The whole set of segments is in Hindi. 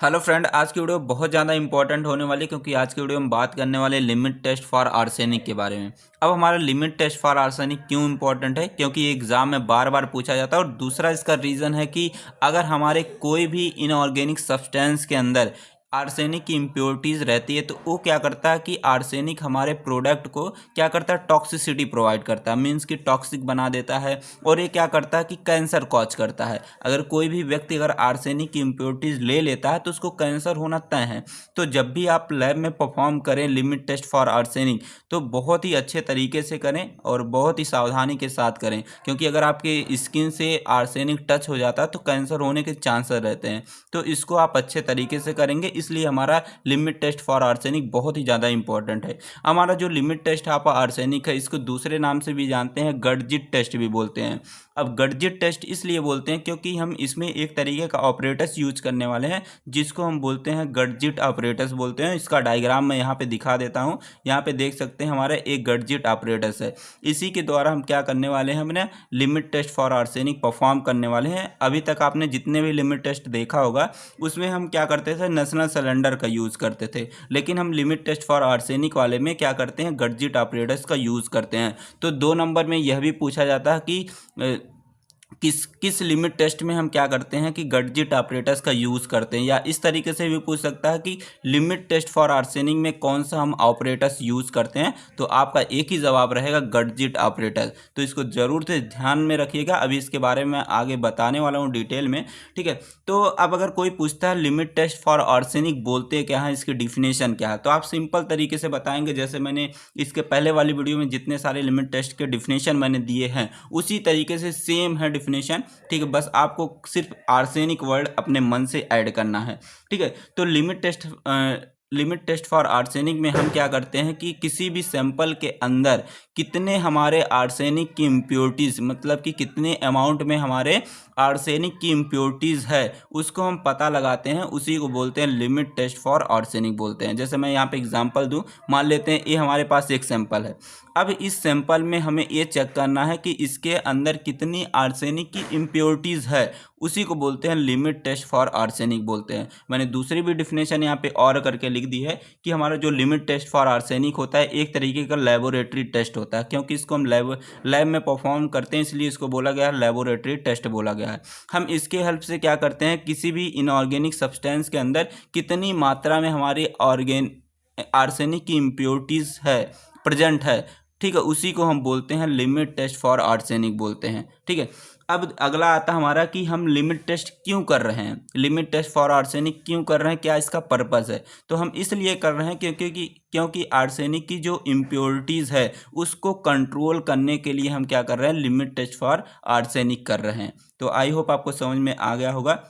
हेलो फ्रेंड, आज की वीडियो बहुत ज़्यादा इंपॉर्टेंट होने वाली है क्योंकि आज की वीडियो में बात करने वाले लिमिट टेस्ट फॉर आर्सेनिक के बारे में। अब हमारा लिमिट टेस्ट फॉर आर्सेनिक क्यों इंपॉर्टेंट है? क्योंकि एग्जाम में बार बार पूछा जाता है और दूसरा इसका रीज़न है कि अगर हमारे कोई भी इनऑर्गेनिक सब्सटेंस के अंदर आर्सेनिक की इम्प्योरिटीज़ रहती है तो वो क्या करता है कि आर्सेनिक हमारे प्रोडक्ट को क्या करता है, टॉक्सिसिटी प्रोवाइड करता है, मीन्स कि टॉक्सिक बना देता है। और ये क्या करता है कि कैंसर कॉज करता है। अगर कोई भी व्यक्ति अगर आर्सेनिक की इम्प्योरिटीज़ ले लेता है तो उसको कैंसर होना तय है। तो जब भी आप लैब में परफॉर्म करें लिमिट टेस्ट फॉर आर्सेनिक तो बहुत ही अच्छे तरीके से करें और बहुत ही सावधानी के साथ करें, क्योंकि अगर आपके स्किन से आर्सेनिक टच हो जाता है तो कैंसर होने के चांसेस रहते हैं। तो इसको आप अच्छे तरीके से करेंगे, इसलिए हमारा लिमिट टेस्ट फॉर आर्सेनिक बहुत ही ज़्यादा इंपॉर्टेंट है। हमारा जो लिमिट टेस्ट आप आर्सेनिक है, इसको दूसरे नाम से भी जानते हैं, गडजिट टेस्ट भी बोलते हैं। अब गडजिट टेस्ट इसलिए बोलते हैं क्योंकि हम इसमें एक तरीके का ऑपरेटस यूज करने वाले हैं जिसको हम बोलते हैं गडजिट ऑपरेटस बोलते हैं। इसका डायग्राम मैं यहाँ पे दिखा देता हूँ। यहाँ पे देख सकते हैं हमारा एक गडजिट ऑपरेटस है। इसी के द्वारा हम क्या करने वाले हैं, हमने limit test for arsenic perform करने वाले हैं। अभी तक आपने जितने भी लिमिट टेस्ट देखा होगा उसमें हम क्या करते थे, नेशनल सिलेंडर का यूज़ करते थे, लेकिन हम लिमिट टेस्ट फॉर आर्सेनिक वाले में क्या करते हैं, गडजिट ऑपरेटस का यूज़ करते हैं। तो 2 नंबर में यह भी पूछा जाता है कि किस किस लिमिट टेस्ट में हम क्या करते हैं कि गडजिट ऑपरेटर्स का यूज़ करते हैं, या इस तरीके से भी पूछ सकता है कि लिमिट टेस्ट फॉर आर्सेनिक में कौन सा हम ऑपरेटर्स यूज़ करते हैं। तो आपका एक ही जवाब रहेगा, गडजिट ऑपरेटर। तो इसको ज़रूर से ध्यान में रखिएगा, अभी इसके बारे में आगे बताने वाला हूँ डिटेल में, ठीक है। तो अब अगर कोई पूछता है लिमिट टेस्ट फॉर आर्सेनिक बोलते क्या है, इसकी डिफिनेशन क्या है, तो आप सिंपल तरीके से बताएंगे। जैसे मैंने इसके पहले वाली वीडियो में जितने सारे लिमिट टेस्ट के डिफिनेशन मैंने दिए हैं उसी तरीके से सेम है डिफिनेशन, ठीक है। बस आपको सिर्फ आर्सेनिक वर्ड अपने मन से ऐड करना है, ठीक है। तो लिमिट टेस्ट फॉर आर्सेनिक में हम क्या करते हैं कि किसी भी सैंपल के अंदर कितने हमारे आर्सेनिक की इम्प्योरिटीज़, मतलब कि कितने अमाउंट में हमारे आर्सेनिक की इम्प्योरिटीज़ है, उसको हम पता लगाते हैं। उसी को बोलते हैं लिमिट टेस्ट फॉर आर्सेनिक बोलते हैं। जैसे मैं यहाँ पे एग्जांपल दूँ, मान लेते हैं ये हमारे पास एक सैंपल है। अब इस सैंपल में हमें ये चेक करना है कि इसके अंदर कितनी आर्सेनिक की इम्प्योरिटीज़ है, उसी को बोलते हैं लिमिट टेस्ट फॉर आर्सेनिक बोलते हैं। मैंने दूसरी भी डिफिनेशन यहाँ पे और करके लिख दी है कि हमारा जो लिमिट टेस्ट फॉर आर्सेनिक होता है एक तरीके का लेबोरेटरी टेस्ट होता है, क्योंकि इसको हम लैब में परफॉर्म करते हैं, इसलिए इसको बोला गया है लेबोरेटरी टेस्ट बोला गया है। हम इसके हेल्प से क्या करते हैं, किसी भी इनऑर्गेनिक सब्सटेंस के अंदर कितनी मात्रा में हमारी आर्सेनिक की इम्प्योरिटीज़ है, प्रेजेंट है, ठीक है, उसी को हम बोलते हैं लिमिट टेस्ट फॉर आर्सेनिक बोलते हैं, ठीक है। अब अगला आता हमारा कि हम लिमिट टेस्ट क्यों कर रहे हैं, लिमिट टेस्ट फॉर आर्सेनिक क्यों कर रहे हैं, क्या इसका पर्पस है। तो हम इसलिए कर रहे हैं क्योंकि आर्सेनिक की जो इम्प्योरिटीज़ है उसको कंट्रोल करने के लिए हम क्या कर रहे हैं, लिमिट टेस्ट फॉर आर्सेनिक कर रहे हैं। तो आई होप आपको समझ में आ गया होगा।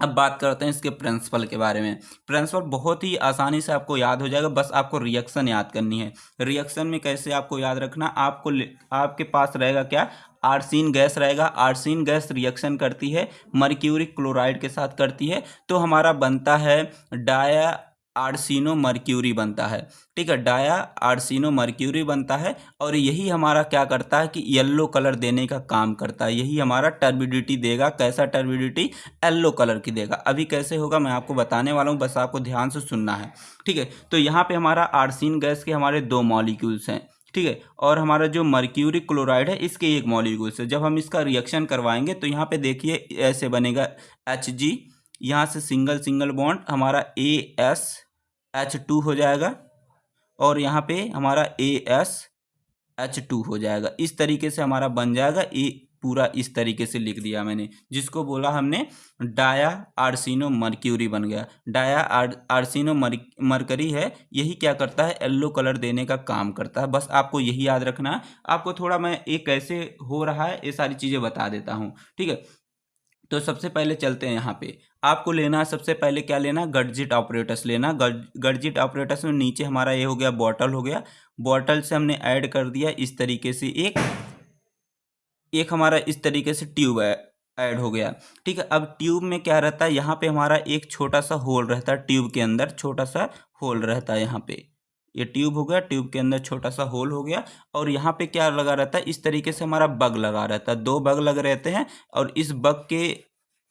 अब बात करते हैं इसके प्रिंसिपल के बारे में। प्रिंसिपल बहुत ही आसानी से आपको याद हो जाएगा, बस आपको रिएक्शन याद करनी है। रिएक्शन में कैसे आपको याद रखना, आपके पास रहेगा क्या, आर्सीन गैस रहेगा। आर्सीन गैस रिएक्शन करती है मर्क्यूरी क्लोराइड के साथ करती है, तो हमारा बनता है डाया आर्सिनो मर्क्यूरी बनता है, ठीक है, डाया आर्सिनो मर्क्यूरी बनता है। और यही हमारा क्या करता है कि येलो कलर देने का काम करता है, यही हमारा टर्बिडिटी देगा। कैसा टर्बिडिटी, येलो कलर की देगा। अभी कैसे होगा मैं आपको बताने वाला हूँ, बस आपको ध्यान से सुनना है, ठीक है। तो यहाँ पे हमारा आर्सिन गैस के हमारे 2 मॉलिक्यूल्स हैं, ठीक है, और हमारा जो मर्क्यूरी क्लोराइड है इसके 1 मॉलिक्यूल्स है। जब हम इसका रिएक्शन करवाएंगे तो यहाँ पे देखिए ऐसे बनेगा Hg, यहाँ से सिंगल सिंगल बॉन्ड हमारा AsH2 हो जाएगा, और यहाँ पे हमारा AsH2 हो जाएगा। इस तरीके से हमारा बन जाएगा। ये पूरा इस तरीके से लिख दिया मैंने, जिसको बोला हमने डाया आर्सिनो मर्क्यूरी बन गया। डाया आर्सिनो मरकरी है, यही क्या करता है, येलो कलर देने का काम करता है। बस आपको यही याद रखना है। आपको थोड़ा मैं ये कैसे हो रहा है ये सारी चीज़ें बता देता हूँ, ठीक है। तो सबसे पहले चलते हैं यहाँ पे। आपको लेना है सबसे पहले क्या लेना, गडजिट ऑपरेटस लेना। गडजिट ऑपरेटस में नीचे हमारा ये हो गया बॉटल हो गया। बॉटल से हमने ऐड कर दिया इस तरीके से एक एक हमारा इस तरीके से ट्यूब ऐड हो गया, ठीक है। अब ट्यूब में क्या रहता है, यहाँ पे हमारा एक छोटा सा होल रहता है, ट्यूब के अंदर छोटा सा होल रहता है। यहाँ पे ये ट्यूब हो गया, ट्यूब के अंदर छोटा सा होल हो गया। और यहाँ पे क्या लगा रहता है, इस तरीके से हमारा बग लगा रहता है, 2 बग लग रहते हैं। और इस बग के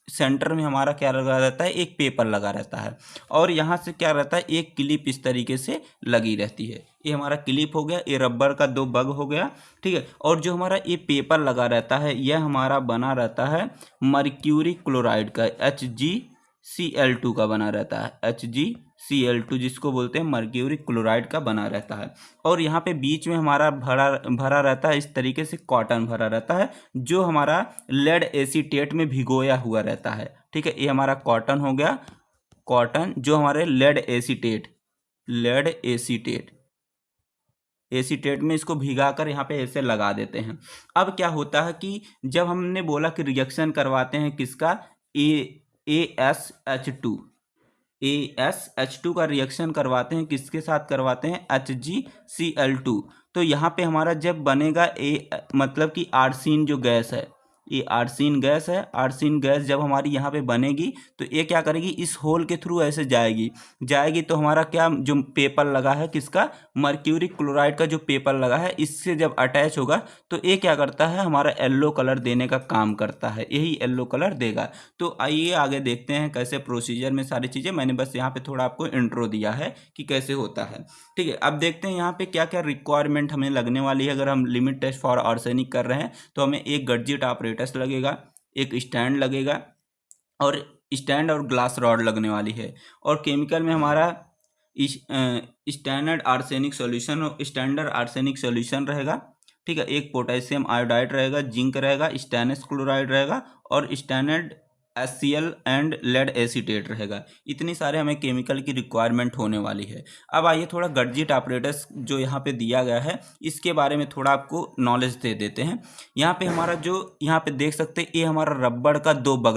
सेंटर में हमारा क्या लगा रहता है, एक पेपर लगा रहता है और यहाँ से क्या रहता है, एक क्लिप इस तरीके से लगी रहती है। ये हमारा क्लिप हो गया, ये रबर का 2 बग हो गया, ठीक है। और जो हमारा ये पेपर लगा रहता है यह हमारा बना रहता है मर्क्यूरी क्लोराइड का, HgCl2 का बना रहता है, HgCl2 जिसको बोलते हैं मर्क्यूरी क्लोराइड का बना रहता है। और यहाँ पे बीच में हमारा भरा भरा रहता है, इस तरीके से कॉटन भरा रहता है जो हमारा लेड एसीटेट में भिगोया हुआ रहता है, ठीक है। ये हमारा कॉटन हो गया, कॉटन जो हमारे लेड एसीटेट में इसको भिगाकर यहाँ पे ऐसे लगा देते हैं। अब क्या होता है कि जब हमने बोला कि रिएक्शन करवाते हैं किसका, AsH2 का रिएक्शन करवाते हैं, किसके साथ करवाते हैं, HgCl2। तो यहाँ पे हमारा जब बनेगा मतलब कि आर्सीन जो गैस है, ये आर्सीन गैस है, आर्सीन गैस जब हमारी यहाँ पे बनेगी तो ये क्या करेगी, इस होल के थ्रू ऐसे जाएगी तो हमारा क्या, जो पेपर लगा है किसका, मर्क्यूरी क्लोराइड का जो पेपर लगा है, इससे जब अटैच होगा तो ये क्या करता है, हमारा येलो कलर देने का काम करता है, यही येलो कलर देगा। तो आइए आगे देखते हैं कैसे प्रोसीजर में सारी चीज़ें, मैंने बस यहाँ पे थोड़ा आपको इंट्रो दिया है कि कैसे होता है, ठीक है। अब देखते हैं यहाँ पे क्या क्या रिक्वायरमेंट हमें लगने वाली है। अगर हम लिमिट टेस्ट फॉर आर्सेनिक कर रहे हैं तो हमें एक गडजिट ऑपरेटस लगेगा, एक स्टैंड लगेगा और स्टैंड और ग्लास रॉड लगने वाली है। और केमिकल में हमारा स्टैंडर्ड आर्सेनिक सॉल्यूशन रहेगा, ठीक है। एक पोटेशियम आयोडाइड रहेगा, जिंक रहेगा, स्टेनलेस क्लोराइड रहेगा और standard HCl and lead acetate रहेगा। इतनी सारे हमें केमिकल की रिक्वायरमेंट होने वाली है। अब आइए थोड़ा गडजिट ऑपरेटस जो यहाँ पे दिया गया है इसके बारे में थोड़ा आपको नॉलेज दे देते हैं। यहाँ पे हमारा जो यहाँ पे देख सकते हैं, ये हमारा रबड़ का 2 बग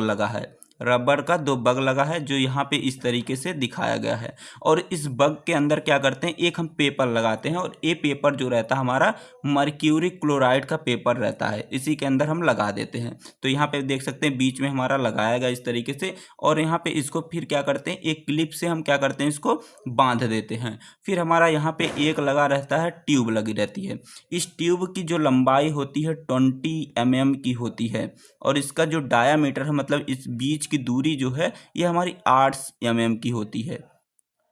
लगा है, जो यहाँ पे इस तरीके से दिखाया गया है। और इस बग के अंदर क्या करते हैं, एक हम पेपर लगाते हैं और ये पेपर जो रहता है हमारा मर्क्यूरी क्लोराइड का पेपर रहता है, इसी के अंदर हम लगा देते हैं। तो यहाँ पे देख सकते हैं बीच में हमारा लगाया गया इस तरीके से और यहाँ पे इसको फिर क्या करते हैं, एक क्लिप से हम क्या करते हैं, इसको बांध देते हैं। फिर हमारा यहाँ पे एक लगा रहता है, ट्यूब लगी रहती है। इस ट्यूब की जो लंबाई होती है 20 mm की होती है और इसका जो डायामीटर है, मतलब इस बीच की दूरी जो है, ये हमारी 8 mm की होती है,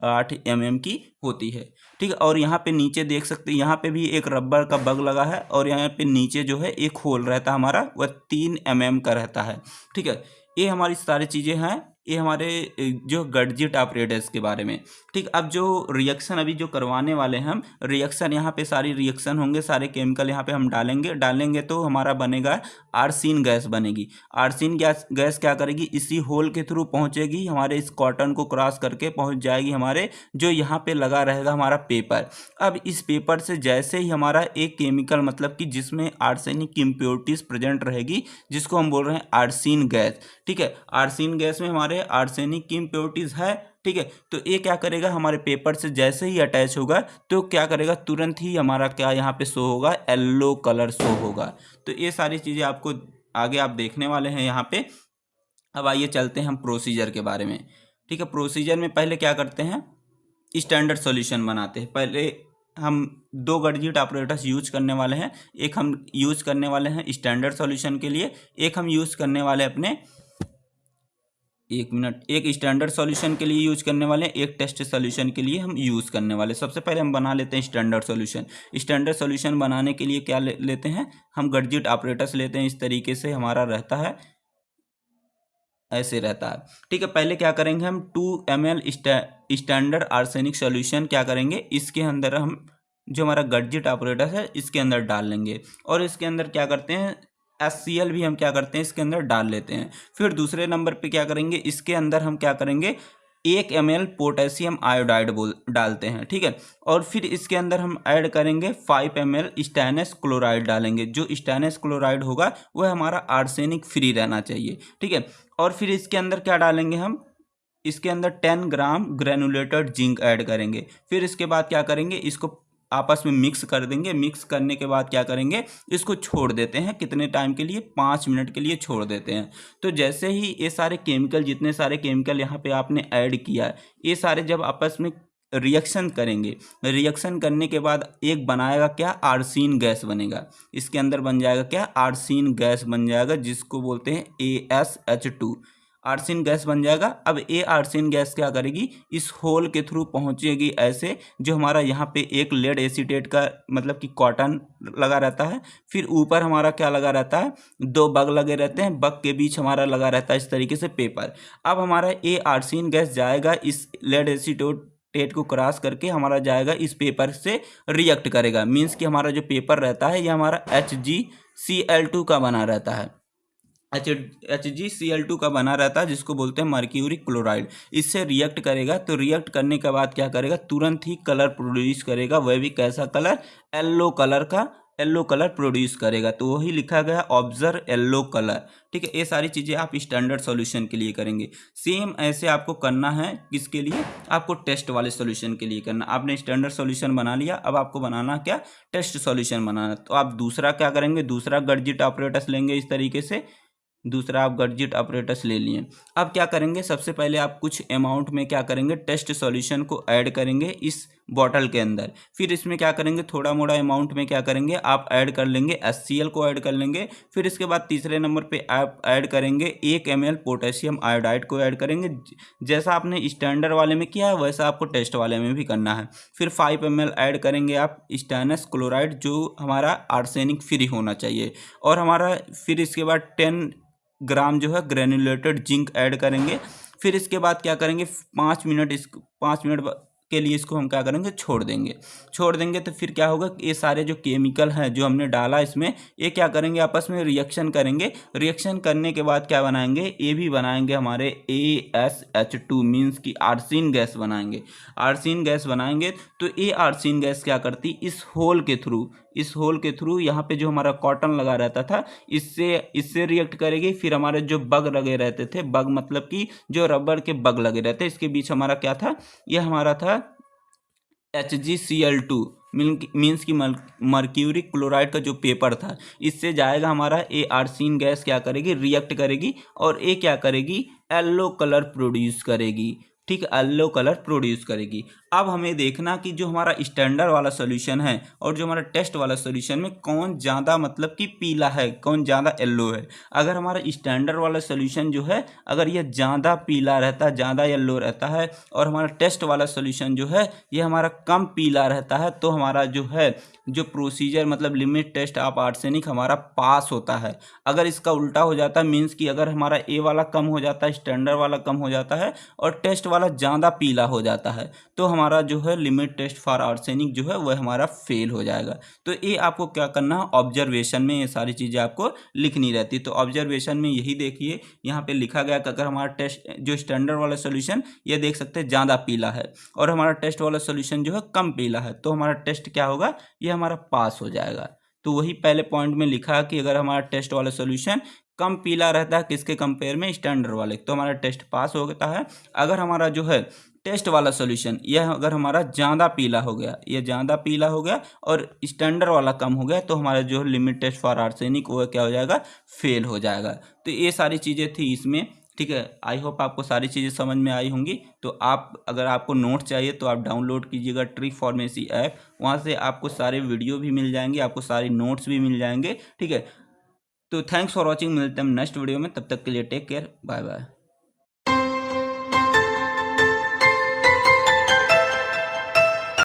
8 mm की होती है, ठीक है। और यहाँ पे नीचे देख सकते हैं, यहाँ पे भी एक रबर का बग लगा है और यहाँ पे नीचे जो है एक होल रहता है हमारा, वह 3 mm का रहता है, ठीक है। ये हमारी सारी चीज़ें हैं, ये हमारे जो गडजिट ऑपरेटर्स के बारे में, ठीक। अब जो रिएक्शन अभी जो करवाने वाले हैं हम, रिएक्शन यहाँ पे सारी रिएक्शन होंगे, सारे केमिकल यहाँ पे हम डालेंगे तो हमारा बनेगा आर्सीन गैस बनेगी। आर्सीन गैस क्या करेगी, इसी होल के थ्रू पहुँचेगी, हमारे इस कॉटन को क्रॉस करके पहुँच जाएगी हमारे जो यहाँ पे लगा रहेगा हमारा पेपर। अब इस पेपर से जैसे ही हमारा एक केमिकल, मतलब कि जिसमें आर्सेनिक इम्प्योरिटीज प्रेजेंट रहेगी, जिसको हम बोल रहे हैं आर्सीन गैस, ठीक है। आर्सीन गैस में हमारे आर्सेनिक की इम्प्योरिटीज है, ठीक है। तो ये क्या करेगा, हमारे पेपर से जैसे ही अटैच होगा तो क्या करेगा, तुरंत ही हमारा क्या यहाँ पे शो होगा, येलो कलर शो होगा। तो ये सारी चीज़ें आपको आगे आप देखने वाले हैं यहाँ पे। अब आइए चलते हैं हम प्रोसीजर के बारे में, ठीक है। प्रोसीजर में पहले क्या करते हैं, स्टैंडर्ड सॉल्यूशन बनाते हैं। पहले हम 2 गडजिट ऑपरेटर्स यूज करने वाले हैं, एक हम यूज करने वाले हैं स्टैंडर्ड सॉल्यूशन के लिए, एक हम यूज करने वाले अपने एक स्टैंडर्ड सॉल्यूशन के लिए यूज करने वाले हैं, एक टेस्ट सॉल्यूशन के लिए हम यूज़ करने वाले। सबसे पहले हम बना लेते हैं स्टैंडर्ड सॉल्यूशन। स्टैंडर्ड सॉल्यूशन बनाने के लिए क्या लेते हैं, हम गडजिट ऑपरेटर्स लेते हैं, इस तरीके से हमारा रहता है, ऐसे रहता है, ठीक है। पहले क्या करेंगे, हम 2 ml स्टैंडर्ड आर्सेनिक सॉल्यूशन क्या करेंगे, इसके अंदर हम जो हमारा गडजिट ऑपरेटर है इसके अंदर डाल लेंगे और इसके अंदर क्या करते हैं, HCl भी हम क्या करते हैं इसके अंदर डाल लेते हैं। फिर दूसरे नंबर पे क्या करेंगे, इसके अंदर हम क्या करेंगे, 1 ml पोटेशियम आयोडाइड डालते हैं, ठीक है। और फिर इसके अंदर हम ऐड करेंगे 5 ml स्टेनलेस क्लोराइड डालेंगे। जो स्टेनलेस क्लोराइड होगा वह हमारा आर्सेनिक फ्री रहना चाहिए, ठीक है। और फिर इसके अंदर क्या डालेंगे, हम इसके अंदर 10 ग्राम ग्रेनुलेटेड जिंक ऐड करेंगे। फिर इसके बाद क्या करेंगे, इसको आपस में मिक्स कर देंगे। मिक्स करने के बाद क्या करेंगे, इसको छोड़ देते हैं, कितने टाइम के लिए, 5 मिनट के लिए छोड़ देते हैं। तो जैसे ही ये सारे केमिकल, जितने सारे केमिकल यहाँ पे आपने ऐड किया, ये सारे जब आपस में रिएक्शन करेंगे, रिएक्शन करने के बाद एक बनाएगा क्या, आर्सीन गैस बनेगा। इसके अंदर बन जाएगा क्या, आर्सीन गैस बन जाएगा, जिसको बोलते हैं AsH2। आर्सेन गैस बन जाएगा। अब ये आर्सेन गैस क्या करेगी, इस होल के थ्रू पहुंचेगी ऐसे, जो हमारा यहाँ पे एक लेड एसीटेट का मतलब कि कॉटन लगा रहता है, फिर ऊपर हमारा क्या लगा रहता है, 2 बग लगे रहते हैं, बग के बीच हमारा लगा रहता है इस तरीके से पेपर। अब हमारा ये आर्सेन गैस जाएगा इस लेड एसीटेट को क्रॉस करके हमारा जाएगा इस पेपर से रिएक्ट करेगा। मीन्स कि हमारा जो पेपर रहता है ये हमारा HgCl2 का बना रहता है, HgCl2 का बना रहता है, जिसको बोलते हैं मर्क्यूरी क्लोराइड। इससे रिएक्ट करेगा, तो रिएक्ट करने के बाद क्या करेगा, तुरंत ही कलर प्रोड्यूस करेगा, वह भी कैसा कलर, येलो कलर प्रोड्यूस करेगा। तो वही लिखा गया ऑब्जर्व येलो कलर। ठीक है, ये सारी चीज़ें आप स्टैंडर्ड सॉल्यूशन के लिए करेंगे। सेम ऐसे आपको करना है, किसके लिए, आपको टेस्ट वाले सॉल्यूशन के लिए करना। आपने स्टैंडर्ड सॉल्यूशन बना लिया, अब आपको बनाना क्या, टेस्ट सॉल्यूशन बनाना। तो आप दूसरा क्या करेंगे, दूसरा गडजिट ऑपरेटर्स लेंगे इस तरीके से, दूसरा आप गडजिट ऑपरेटर्स ले लिए। अब क्या करेंगे, सबसे पहले आप कुछ अमाउंट में क्या करेंगे, टेस्ट सॉल्यूशन को ऐड करेंगे इस बॉटल के अंदर। फिर इसमें क्या करेंगे, थोड़ा मोड़ा अमाउंट में क्या करेंगे, आप ऐड कर लेंगे HCl को ऐड कर लेंगे। फिर इसके बाद तीसरे नंबर पे आप ऐड करेंगे 1 ml पोटेशियम आयोडाइड को ऐड करेंगे। जैसा आपने स्टैंडर्ड वाले में किया है वैसा आपको टेस्ट वाले में भी करना है। फिर 5 ml ऐड करेंगे आप स्टेनस क्लोराइड, जो हमारा आर्सेनिक फ्री होना चाहिए। और हमारा फिर इसके बाद 10 ग्राम जो है ग्रेनुलेटेड जिंक ऐड करेंगे। फिर इसके बाद क्या करेंगे, 5 मिनट के लिए इसको हम क्या करेंगे, छोड़ देंगे। तो फिर क्या होगा, ये सारे जो केमिकल हैं जो हमने डाला इसमें, ये क्या करेंगे, आपस में रिएक्शन करेंगे। रिएक्शन करने के बाद क्या बनाएंगे, ये भी बनाएंगे हमारे ASH2 मीन्स की आर्सेन गैस बनाएंगे। तो ये आर्सेन गैस क्या करती, इस होल के थ्रू यहाँ पे जो हमारा कॉटन लगा रहता था, इससे रिएक्ट करेगी। फिर हमारे जो बग लगे रहते थे, बग मतलब कि जो रबर के बग लगे रहते, इसके बीच हमारा क्या था, ये हमारा था HgCl2 मीन्स की मर्क्यूरी क्लोराइड का जो पेपर था, इससे जाएगा हमारा ये आर्सेन गैस क्या करेगी, रिएक्ट करेगी, और ये क्या करेगी, येलो कलर प्रोड्यूस करेगी। ठीक है, येलो कलर प्रोड्यूस करेगी। अब हमें देखना कि जो हमारा स्टैंडर्ड वाला सॉल्यूशन है और जो हमारा टेस्ट वाला सॉल्यूशन में कौन ज़्यादा मतलब कि पीला है, कौन ज़्यादा येलो है। अगर हमारा स्टैंडर्ड वाला सॉल्यूशन जो है, अगर ये ज़्यादा पीला रहता है, ज़्यादा येलो रहता है, और हमारा टेस्ट वाला सॉल्यूशन जो है ये हमारा कम पीला रहता है, तो हमारा जो है जो प्रोसीजर मतलब लिमिट टेस्ट ऑफ आर्सेनिक हमारा पास होता है। अगर इसका उल्टा हो जाता है, मीन्स कि अगर हमारा ए वाला कम हो जाता है, स्टैंडर्ड वाला कम हो जाता है, और टेस्ट वाला ज़्यादा पीला हो जाता है, तो हमारा जो है लिमिट टेस्ट फॉर आर्सेनिक जो है वह हमारा फेल हो जाएगा। तो ये आपको क्या करना है, ऑब्जर्वेशन में ये सारी चीज़ें आपको लिखनी रहती। तो ऑब्जर्वेशन में यही देखिए, यहाँ पे लिखा गया कि अगर हमारा टेस्ट जो स्टैंडर्ड वाला सोल्यूशन ये देख सकते हैं ज़्यादा पीला है, और हमारा टेस्ट वाला सोल्यूशन जो है कम पीला है, तो हमारा टेस्ट क्या होगा, ये हमारा पास हो जाएगा। तो वही पहले पॉइंट में लिखा कि अगर हमारा टेस्ट वाला सोल्यूशन कम पीला रहता है किसके कंपेयर में, स्टैंडर्ड वाले, तो हमारा टेस्ट पास होता है। अगर हमारा जो है टेस्ट वाला सॉल्यूशन यह अगर हमारा ज़्यादा पीला हो गया, ये ज़्यादा पीला हो गया और स्टैंडर्ड वाला कम हो गया, तो हमारा जो लिमिट टेस्ट फॉर आर्सेनिक वो क्या हो जाएगा, फेल हो जाएगा। तो ये सारी चीज़ें थी इसमें। ठीक है, आई होप आपको सारी चीज़ें समझ में आई होंगी। तो आप अगर आपको नोट चाहिए तो आप डाउनलोड कीजिएगा ट्री फार्मेसी ऐप, वहाँ से आपको सारे वीडियो भी मिल जाएंगे, आपको सारी नोट्स भी मिल जाएंगे। ठीक है, तो थैंक्स फॉर वॉचिंग, मिलते हैं नेक्स्ट वीडियो में, तब तक के लिए टेक केयर, बाय बाय।